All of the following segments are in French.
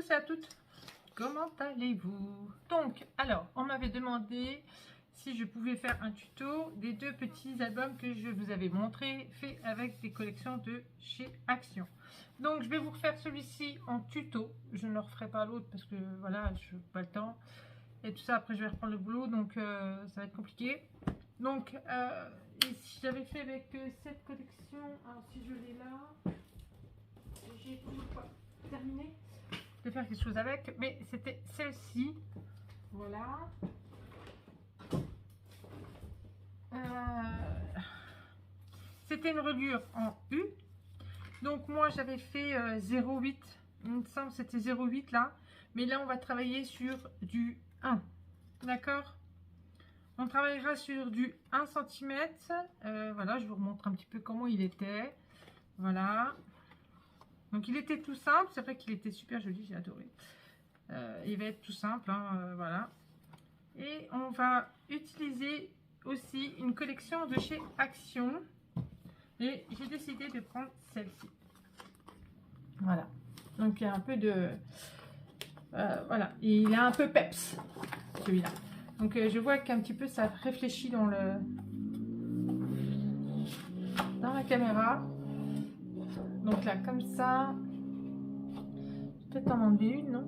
tous et à toutes, comment allez-vous? Donc, alors, on m'avait demandé si je pouvais faire un tuto des deux petits albums que je vous avais montré, fait avec des collections de chez Action. Donc, je vais vous refaire celui-ci en tuto. Je ne referai pas l'autre parce que, voilà, je n'ai pas le temps. Et tout ça, après, je vais reprendre le boulot, donc ça va être compliqué. Donc, et si j'avais fait avec cette collection, alors si je l'ai là, j'ai toujours pas terminé de faire quelque chose avec, mais c'était celle-ci, voilà. C'était une reliure en U, donc moi j'avais fait 0,8, il me semble que c'était 0,8 là, mais là on va travailler sur du 1, d'accord? On travaillera sur du 1 cm, voilà, je vous remontre un petit peu comment il était, voilà. Donc il était tout simple, c'est vrai qu'il était super joli, j'ai adoré. Il va être tout simple, hein, voilà. Et on va utiliser aussi une collection de chez Action. Et j'ai décidé de prendre celle-ci. Voilà. Donc il y a un peu de... voilà, il a un peu peps, celui-là. Donc je vois qu'un petit peu ça réfléchit dans la caméra. Donc là, comme ça... Peut-être en enlever une, non?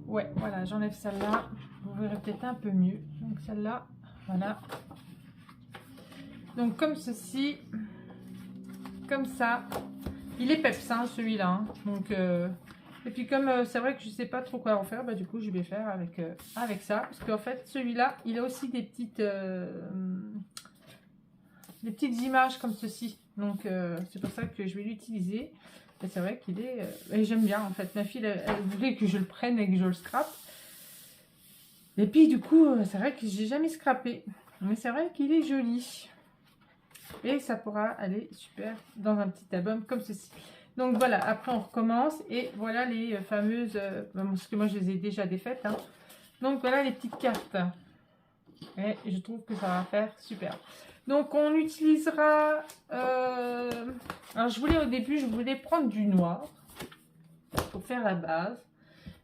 Ouais, voilà, j'enlève celle-là. Vous verrez peut-être un peu mieux. Donc celle-là, voilà. Donc comme ceci, comme ça. Il est peps, hein, celui-là. Hein. Donc, et puis comme c'est vrai que je sais pas trop quoi en faire, bah, du coup je vais faire avec ça. Parce qu'en fait, celui-là, il a aussi des petites images comme ceci. Donc c'est pour ça que je vais l'utiliser. Et c'est vrai qu'il est... et j'aime bien en fait. Ma fille, elle voulait que je le prenne et que je le scrape. Et puis du coup, c'est vrai que j'ai jamais scrappé. Mais c'est vrai qu'il est joli. Et ça pourra aller super dans un petit album comme ceci. Donc voilà, après on recommence. Et voilà les fameuses... parce que moi je les ai déjà défaites. Hein. Donc voilà les petites cartes. Et je trouve que ça va faire super. Donc on utilisera... alors je voulais au début, je voulais prendre du noir pour faire la base.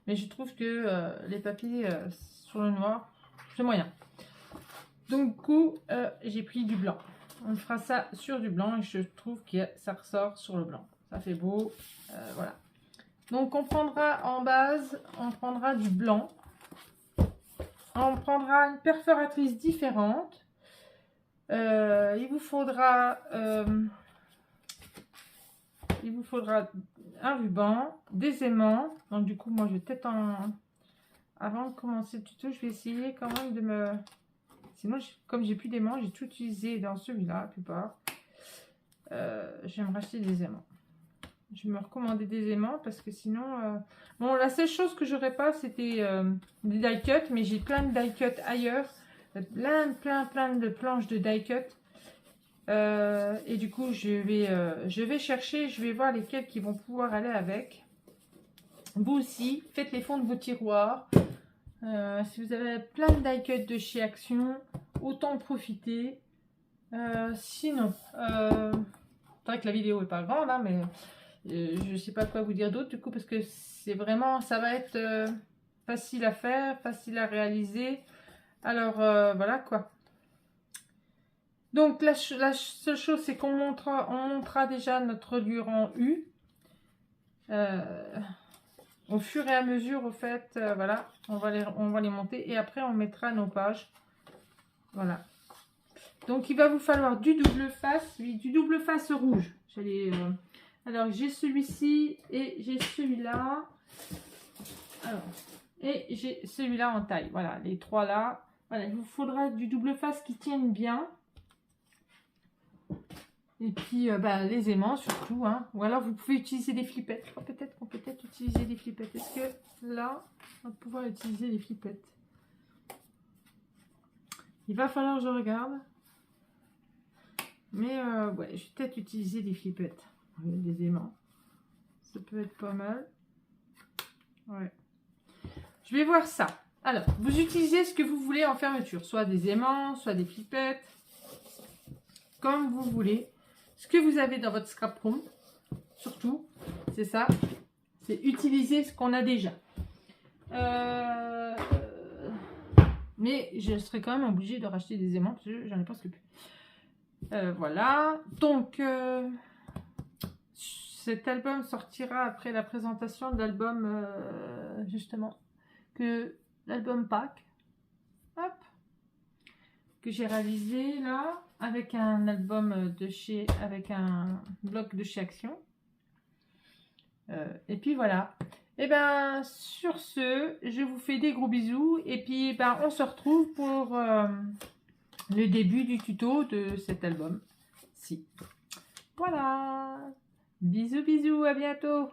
Mais je trouve que les papiers sur le noir, c'est moyen. Donc du coup, j'ai pris du blanc. On fera ça sur du blanc et je trouve que ça ressort sur le blanc. Ça fait beau. Voilà. Donc on prendra en base, on prendra du blanc. On prendra une perforatrice différente. Il vous faudra un ruban, des aimants. Donc du coup, moi je vais peut-être avant de commencer le tuto, je vais essayer quand même de me... Sinon, comme j'ai plus d'aimants, j'ai tout utilisé dans celui-là, la plupart. Je vais me racheter des aimants. Je vais me recommander des aimants parce que sinon... Bon, la seule chose que j'aurais pas, c'était des die cut, mais j'ai plein de die cut ailleurs. Plein de planches de die cut. Et du coup, je vais chercher, je vais voir lesquels qui vont pouvoir aller avec. Vous aussi, faites les fonds de vos tiroirs. Si vous avez plein de die cut de chez Action, autant en profiter. Sinon, c'est vrai que la vidéo est pas grande, hein, mais je sais pas quoi vous dire d'autre du coup parce que c'est vraiment, ça va être facile à faire, facile à réaliser. Alors voilà quoi. Donc la seule chose c'est qu'on montrera déjà notre reliure en U. Au fur et à mesure, au fait, voilà, on va les monter et après on mettra nos pages. Voilà. Donc il va vous falloir du double face, oui, du double face rouge. Alors j'ai celui-ci et j'ai celui-là. Alors, et j'ai celui-là en taille. Voilà, les trois là. Voilà, il vous faudra du double face qui tienne bien. Et puis bah, les aimants surtout, hein. Ou alors vous pouvez utiliser des flippettes. Oh, peut-être qu'on peut utiliser des flippettes. Est-ce que là, on va pouvoir utiliser des flippettes? Il va falloir que je regarde. Mais ouais, je vais peut-être utiliser des flippettes. Des aimants. Ça peut être pas mal. Ouais. Je vais voir ça. Alors, vous utilisez ce que vous voulez en fermeture. Soit des aimants, soit des flippettes. Comme vous voulez. Ce que vous avez dans votre scrap room, surtout, c'est ça. C'est utiliser ce qu'on a déjà. Mais je serais quand même obligée de racheter des aimants parce que j'en ai presque plus. Voilà. Donc, cet album sortira après la présentation de l'album, justement, l'album Pâques. Hop. Que j'ai réalisé là, avec un album avec un bloc de chez Action. Et puis voilà. Et ben sur ce, je vous fais des gros bisous. Et puis ben, on se retrouve pour le début du tuto de cet album. Si. Voilà. Bisous, bisous, à bientôt.